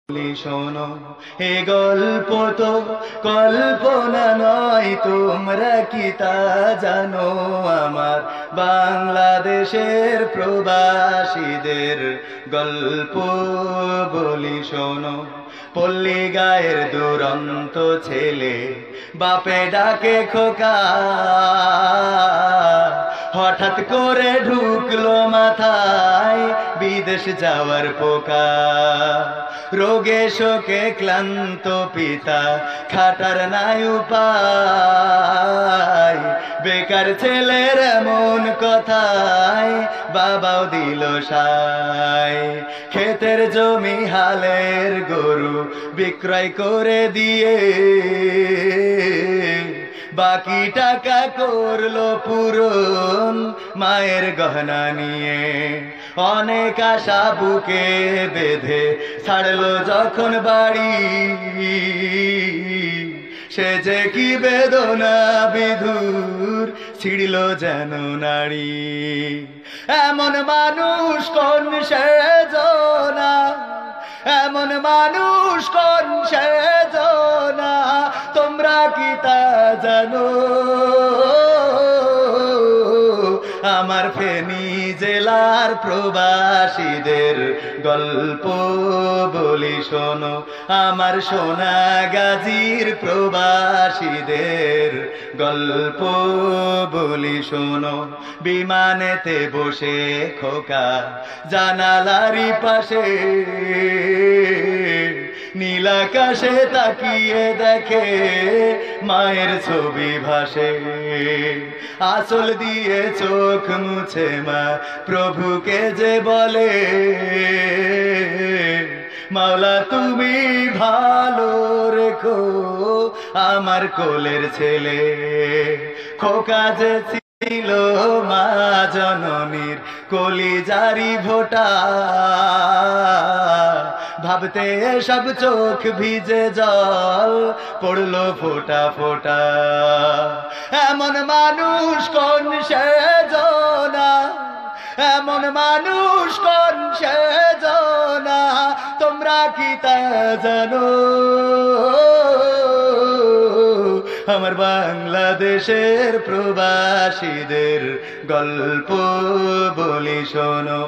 শোনো, এ গল্প তো কল্পনা নয়, তোমরা কি তা জানো? আমার বাংলাদেশের প্রবাসীদের গল্প বলি শোনো। পল্লী গায়ের দুরন্ত ছেলে, বাপে ডাকে খোকা, হঠাৎ করে ঢুকলো মাথায় বিদেশ যাওয়ার পোকা। রোগে শোকে ক্লান্ত পিতা, খাটার নাই উপায়, বেকার ছেলের এমন কথায় বাবাও দিল সায়। ক্ষেতের জমি হালের গরু বিক্রয় করে দিয়ে বাকি টাকা করলো পূরণ মায়ের গহনা নিয়ে। অনেক আশা বুকে বেঁধে ছাড়লো যখন বাড়ি, সে যে কি বেদনা বিধুর ছিড়ল যেন নারী। এমন মানুষ কোন সেজনা, এমন মানুষ কোন সেজনা, তোমরা কি তা জানো? আমার ফেনী জেলার প্রবাসীদের গল্প বলি শোনো। আমার সোনাগাজীর প্রবাসীদের গল্প বলি শোনো। বিমানেতে বসে খোকা জানালারি পাশে, নীলাকাশে তাকিয়ে দেখে মায়ের ছবি ভাসে। আঁচল দিয়ে চোখ মুছে মা প্রভুকে যে বলে, মাওলা তুমি ভালো রেখো আমার কোলের ছেলে। খোকা যে ছিল মা জননীর কলিজারি ভোটা, ভাবতে সব চোখ ভিজে জল পড়লো ফোটা ফোটা। এমন মানুষ কোন সেজনা, এমন মানুষ কোন সেজনা, তোমরা কি তা জানো? আমার বাংলাদেশের প্রবাসীদের গল্প বলি শোনো।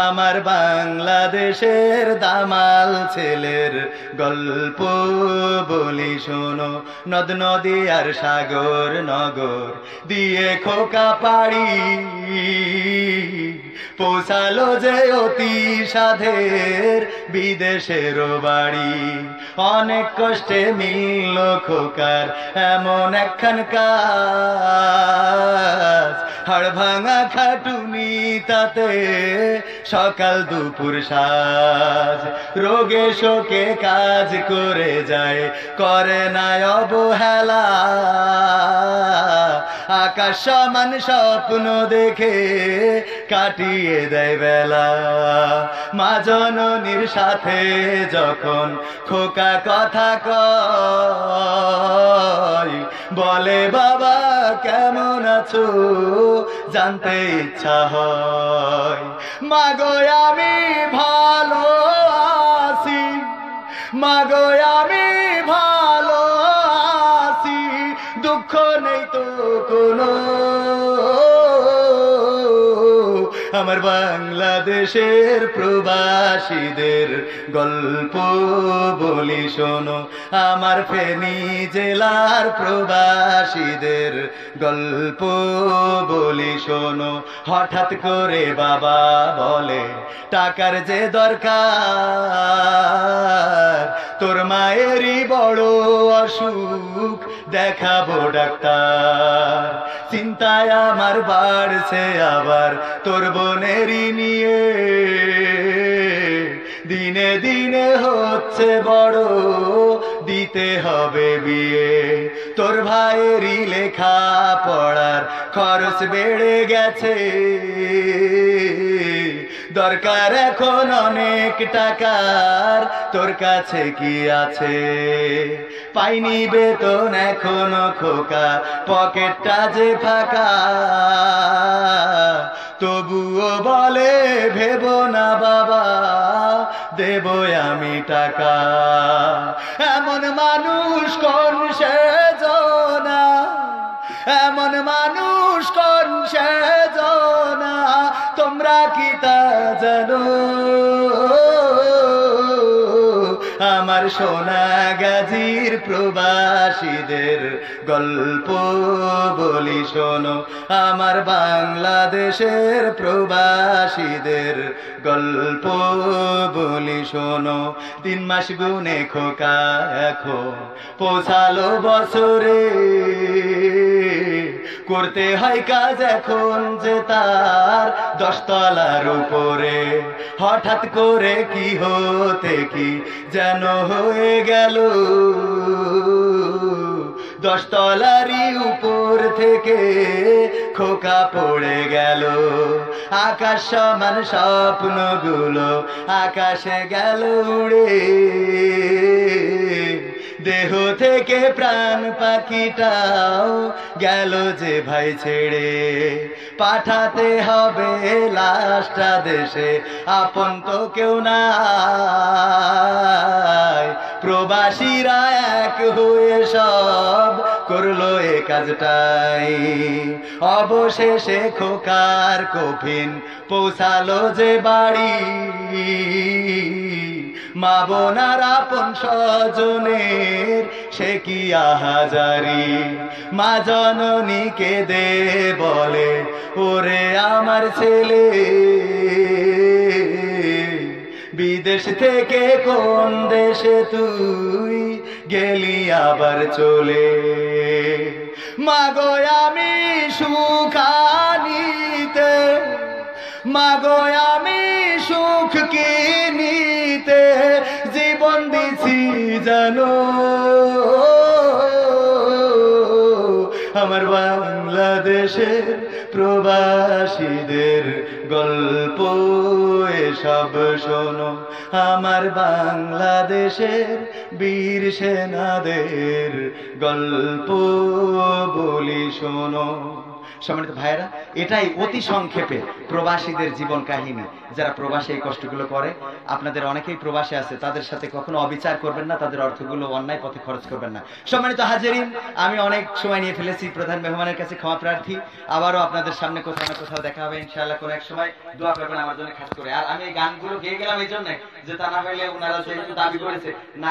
আমার বাংলাদেশের দামাল ছেলের গল্প বলি শোনো। নদ নদী আর সাগর নগর দিয়ে খোকা পাড়ি, পৌঁছালো যে অতি সাধের বিদেশের বাড়ি। অনেক কষ্টে মিলল খোকার এমন একখান কাজ, হাড় ভাঙা খাটুনি তাতে সকাল দুপুর সাজ। রোগে শোকে কাজ করে যায়, করে না অবহেলা, আকাশ সমান স্বপ্ন দেখে কাটিয়ে দেয় বেলা। মা জননীর সাথে যখন খোকা কথা কয়, বলে বাবা কেমন আছো জানতে ইচ্ছা হয়। মাগো আমি ভালো আছি, মাগো আমি ভালো আছি, দুঃখ নেই তো কোনো। আমার বাংলাদেশের প্রবাসীদের গল্প বলি শোনো। আমার ফেনী জেলার প্রবাসীদের গল্প বলি শোনো। হঠাৎ করে বাবা বলে, টাকার যে দরকার, তোর মায়েরই বড় অসুখ, দেখাবো ডাক্তার। চিন্তায় আমার বাড়ছে আবার তোর বোনেরই নিয়ে, দিনে দিনে হচ্ছে বড়, দিতে হবে বিয়ে। তোর ভাইয়েরই লেখা পড়ার খরচ বেড়ে গেছে, দরকার এখন অনেক টাকার, তোর কাছে কি আছে? পাইনি বেতন এখনো খোকা, পকেটটা যে ফাঁকা, তবুও বলে ভেবো না বাবা, দেব আমি টাকা। এমন মানুষ কোন সেজনা, এমন মানুষ কোন সেজনা, তোমরা কি তা জানো? আমার সোনাগাজীর প্রবাসীদের গল্প বলি শোনো, আমার বাংলাদেশের প্রবাসীদের গল্প বলি শোনো। 3 মাস গুনে খোকা এখন পৌঁছালো বছরে, করতে হয় কাজ এখন যে তার 10 তলার উপরে। হঠাৎ করে কি হতে কি যেন হয়ে গেল, 10 তলারই উপর থেকে খোকা পড়ে গেল। আকাশ সমান স্বপ্নগুলো আকাশে গেল উড়ে, দেহ থেকে প্রাণ পাখিটাও গেল যে ভাই ছেড়ে। পাঠাতে হবে লাশটা দেশে, আপন তো কেউ নাই, প্রবাসীরা এক হয়ে সব করলো এ কাজটাই। অবশেষে খোকার কফিন পৌঁছালো যে বাড়ি, মা বোনার আপন স্বজনের সে কি আহাজারি। মা জননীকে দে বলে, ওরে আমার ছেলে, বিদেশ থেকে কোন দেশে তুই গেলি আবার চলে। মাগো আমি সুখানিতে, মাগো আমি সুখ কিনিতে জীবন দিছি জানো। আমার বাংলাদেশের প্রবাসীদের গল্প এসব শোনো, আমার বাংলাদেশের বীর সেনাদের গল্প বলি শোনো। সম্মানিত ভাইয়েরা, এটাই অতি সংক্ষেপে প্রবাসীদের জীবন কাহিনী। যারা প্রবাসে এই কষ্টগুলো করে, আপনাদের অনেকেই প্রবাসে আছে, তাদের সাথে কখনো অবিচার করবেন না, তাদের অর্থগুলো অন্যায় পথে খরচ করবেন না। সম্মানিত হাজিরিন, আমি অনেক সময় নিয়ে ফেলেছি, প্রধান মেহমানের কাছে ক্ষমা প্রার্থী। আবারও আপনাদের সামনে কোথাও না কোথাও দেখা হবে ইনশাআল্লাহ কোনো এক সময়। দোয়া করবেন আমার জন্য খাস করে। আর আমি এই গানগুলো গেয়ে গেলাম এই জন্য যে তা না হইলে ওনারা যেহেতু দাবি করেছে না